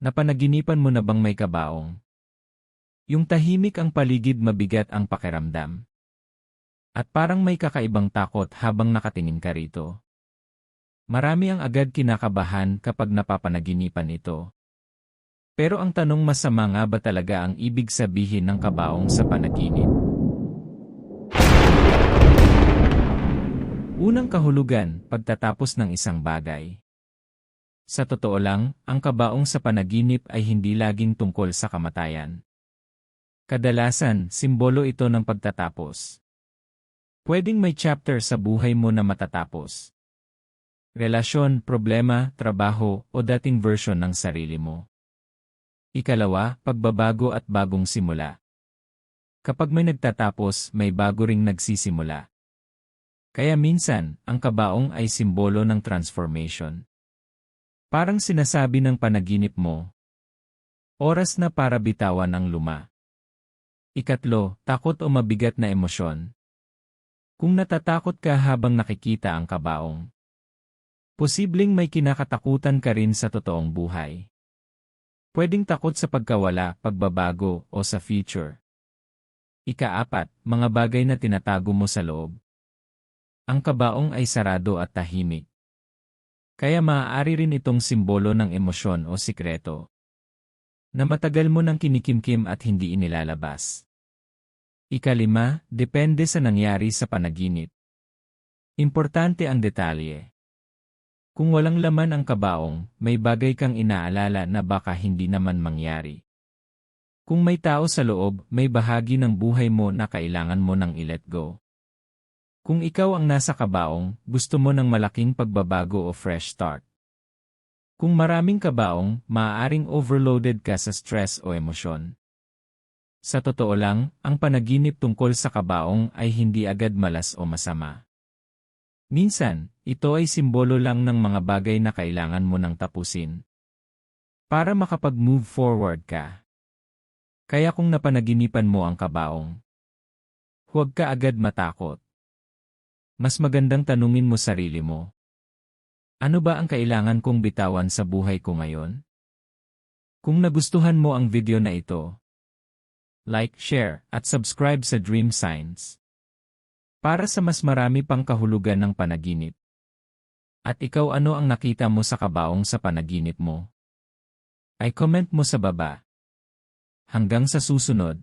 Napanaginipan mo na bang may kabaong? Yung tahimik ang paligid, mabigat ang pakiramdam. At parang may kakaibang takot habang nakatingin ka rito. Marami ang agad kinakabahan kapag napapanaginipan ito. Pero ang tanong, masama nga ba talaga ang ibig sabihin ng kabaong sa panaginip? Unang kahulugan, pagtatapos ng isang bagay. Sa totoo lang, ang kabaong sa panaginip ay hindi laging tungkol sa kamatayan. Kadalasan, simbolo ito ng pagtatapos. Pwedeng may chapter sa buhay mo na matatapos. Relasyon, problema, trabaho, o dating version ng sarili mo. Ikalawa, pagbabago at bagong simula. Kapag may nagtatapos, may bago ring nagsisimula. Kaya minsan, ang kabaong ay simbolo ng transformation. Parang sinasabi ng panaginip mo, oras na para bitawan ang luma. Ikatlo, takot o mabigat na emosyon. Kung natatakot ka habang nakikita ang kabaong, posibleng may kinakatakutan ka rin sa totoong buhay. Pwedeng takot sa pagkawala, pagbabago, o sa future. Ikaapat, mga bagay na tinatago mo sa loob. Ang kabaong ay sarado at tahimik. Kaya maaari rin itong simbolo ng emosyon o sikreto na matagal mo nang kinikimkim at hindi inilalabas. Ikalima, depende sa nangyari sa panaginip. Importante ang detalye. Kung walang laman ang kabaong, may bagay kang inaalala na baka hindi naman mangyari. Kung may tao sa loob, may bahagi ng buhay mo na kailangan mo nang i-let go. Kung ikaw ang nasa kabaong, gusto mo ng malaking pagbabago o fresh start. Kung maraming kabaong, maaaring overloaded ka sa stress o emosyon. Sa totoo lang, ang panaginip tungkol sa kabaong ay hindi agad malas o masama. Minsan, ito ay simbolo lang ng mga bagay na kailangan mo nang tapusin para makapag-move forward ka. Kaya kung napanaginipan mo ang kabaong, huwag ka agad matakot. Mas magandang tanungin mo sarili mo. Ano ba ang kailangan kong bitawan sa buhay ko ngayon? Kung nagustuhan mo ang video na ito, like, share, at subscribe sa Dream Signs para sa mas marami pang kahulugan ng panaginip. At ikaw, ano ang nakita mo sa kabaong sa panaginip mo? Ay comment mo sa baba. Hanggang sa susunod.